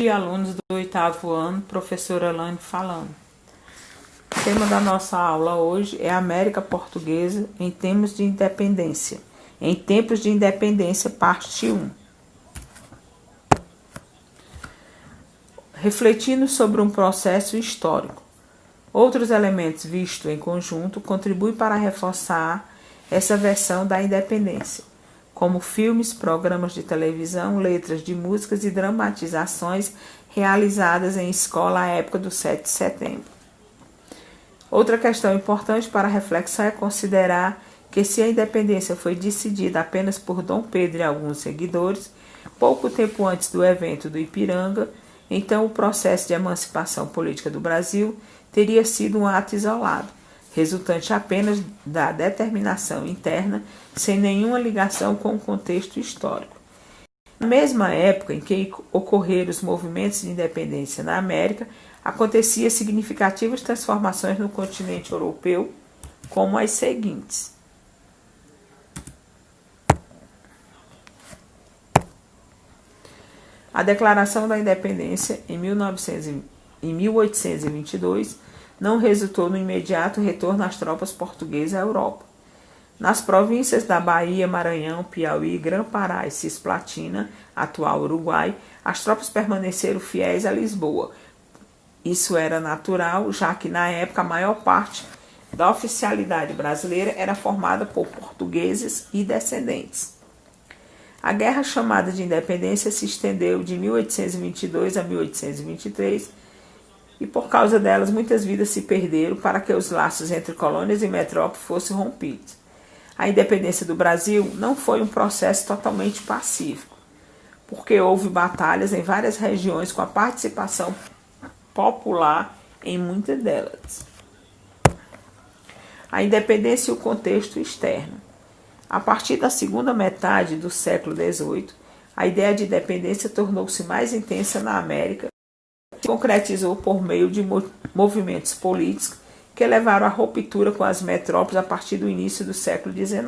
dia, alunos do 8º ano, professora Elaine falando. O tema da nossa aula hoje é América Portuguesa em tempos de independência. Em tempos de independência, parte 1. Refletindo sobre um processo histórico. Outros elementos vistos em conjunto contribuem para reforçar essa versão da independência, como filmes, programas de televisão, letras de músicas e dramatizações realizadas em escola à época do 7 de setembro. Outra questão importante para a reflexão é considerar que se a independência foi decidida apenas por Dom Pedro e alguns seguidores, pouco tempo antes do evento do Ipiranga, então o processo de emancipação política do Brasil teria sido um ato isolado, resultante apenas da determinação interna, sem nenhuma ligação com o contexto histórico. Na mesma época em que ocorreram os movimentos de independência na América, aconteciam significativas transformações no continente europeu, como as seguintes. A Declaração da Independência, em 1822, não resultou no imediato retorno das tropas portuguesas à Europa. Nas províncias da Bahia, Maranhão, Piauí, Grã-Pará e Cisplatina, atual Uruguai, as tropas permaneceram fiéis a Lisboa. Isso era natural, já que na época a maior parte da oficialidade brasileira era formada por portugueses e descendentes. A guerra chamada de independência se estendeu de 1822 a 1823 e por causa delas muitas vidas se perderam para que os laços entre colônias e metrópole fossem rompidos. A independência do Brasil não foi um processo totalmente pacífico, porque houve batalhas em várias regiões com a participação popular em muitas delas. A independência e o contexto externo. A partir da segunda metade do século XVIII, a ideia de independência tornou-se mais intensa na América e se concretizou por meio de movimentos políticos que levaram à ruptura com as metrópoles a partir do início do século XIX.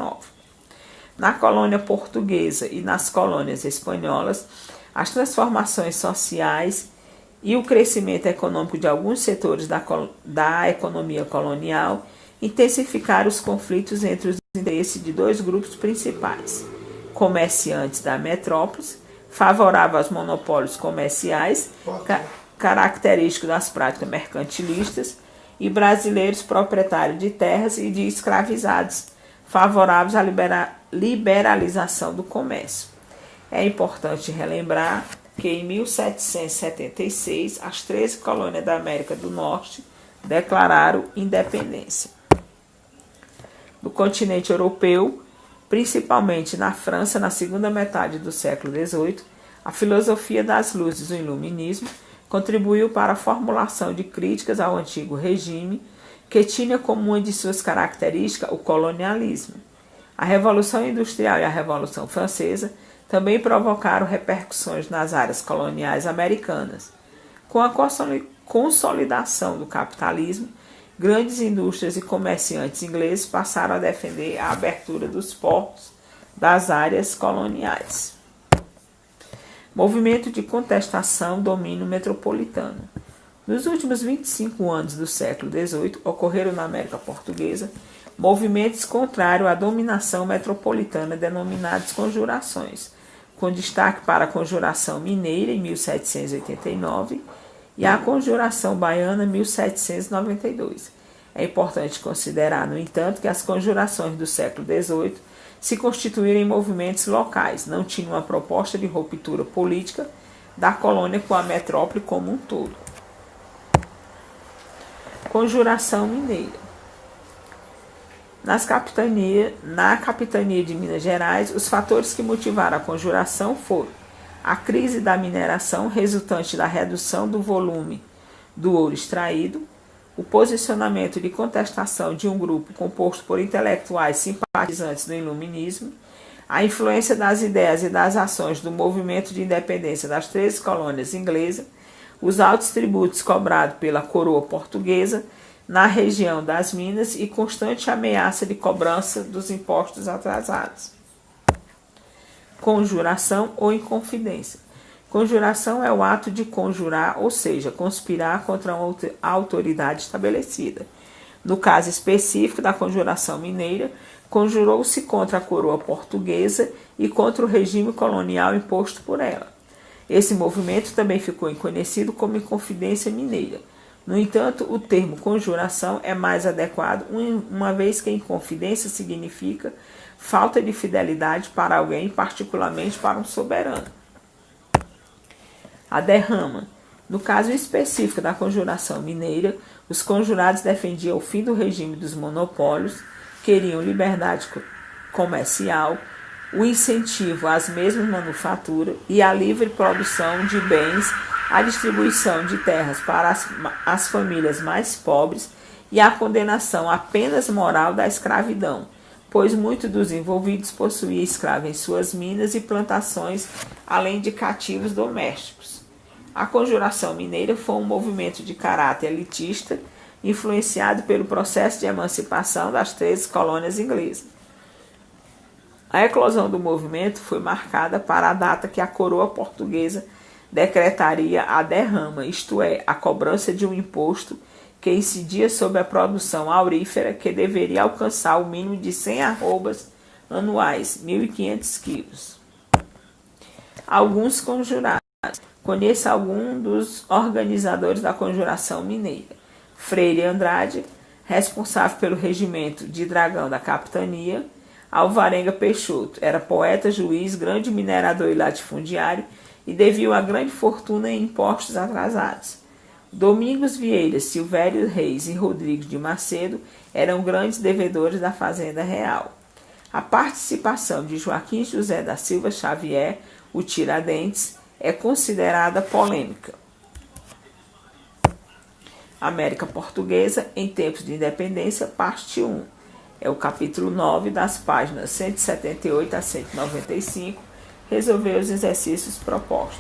Na colônia portuguesa e nas colônias espanholas, as transformações sociais e o crescimento econômico de alguns setores da economia colonial intensificaram os conflitos entre os interesses de dois grupos principais: comerciantes da metrópole, favoráveis aos monopólios comerciais, característicos das práticas mercantilistas, e brasileiros proprietários de terras e de escravizados, favoráveis à liberalização do comércio. É importante relembrar que em 1776 as 13 colônias da América do Norte declararam independência. No continente europeu, principalmente na França, na segunda metade do século XVIII, a filosofia das luzes do iluminismo contribuiu para a formulação de críticas ao antigo regime, que tinha como uma de suas características o colonialismo. A Revolução Industrial e a Revolução Francesa também provocaram repercussões nas áreas coloniais americanas. Com a consolidação do capitalismo, grandes indústrias e comerciantes ingleses passaram a defender a abertura dos portos das áreas coloniais. Movimento de contestação domínio metropolitano. Nos últimos 25 anos do século XVIII, ocorreram na América Portuguesa movimentos contrários à dominação metropolitana denominados conjurações, com destaque para a Conjuração Mineira, em 1789, e a Conjuração Baiana, em 1792. É importante considerar, no entanto, que as conjurações do século XVIII se constituíram em movimentos locais, não tinham uma proposta de ruptura política da colônia com a metrópole como um todo. Conjuração Mineira. Na capitania de Minas Gerais, os fatores que motivaram a conjuração foram a crise da mineração resultante da redução do volume do ouro extraído, o posicionamento de contestação de um grupo composto por intelectuais simpatizantes do iluminismo, a influência das ideias e das ações do movimento de independência das 13 colônias inglesas, os altos tributos cobrados pela coroa portuguesa na região das Minas e constante ameaça de cobrança dos impostos atrasados. Conjuração ou Inconfidência. Conjuração é o ato de conjurar, ou seja, conspirar contra uma autoridade estabelecida. No caso específico da conjuração mineira, conjurou-se contra a coroa portuguesa e contra o regime colonial imposto por ela. Esse movimento também ficou conhecido como Inconfidência Mineira. No entanto, o termo conjuração é mais adequado, uma vez que inconfidência significa falta de fidelidade para alguém, particularmente para um soberano. A derrama. No caso específico da conjuração mineira, os conjurados defendiam o fim do regime dos monopólios, queriam liberdade comercial, o incentivo às mesmas manufaturas e a livre produção de bens, a distribuição de terras para as famílias mais pobres e a condenação apenas moral da escravidão, pois muitos dos envolvidos possuíam escravos em suas minas e plantações, além de cativos domésticos. A conjuração mineira foi um movimento de caráter elitista, influenciado pelo processo de emancipação das 13 colônias inglesas. A eclosão do movimento foi marcada para a data que a coroa portuguesa decretaria a derrama, isto é, a cobrança de um imposto que incidia sobre a produção aurífera, que deveria alcançar o mínimo de 100 arrobas anuais, 1.500 quilos. Alguns conjurados. Conheça algum dos organizadores da conjuração mineira. Freire Andrade, responsável pelo regimento de Dragão da Capitania. Alvarenga Peixoto, era poeta, juiz, grande minerador e latifundiário e devia uma grande fortuna em impostos atrasados. Domingos Vieira, Silvério Reis e Rodrigues de Macedo eram grandes devedores da Fazenda Real. A participação de Joaquim José da Silva Xavier, o Tiradentes, é considerada polêmica. América Portuguesa em tempos de independência, parte 1. É o capítulo 9, das páginas 178 a 195, resolver os exercícios propostos.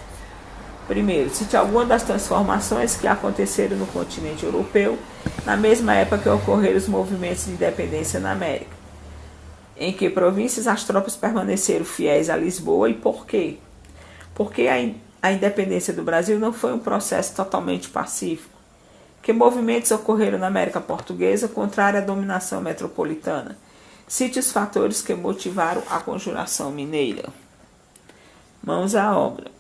Primeiro, cite alguma das transformações que aconteceram no continente europeu na mesma época que ocorreram os movimentos de independência na América. Em que províncias as tropas permaneceram fiéis a Lisboa e por quê? Porque a independência do Brasil não foi um processo totalmente pacífico. Que movimentos ocorreram na América Portuguesa contrária à dominação metropolitana? Cite os fatores que motivaram a conjuração mineira. Mãos à obra.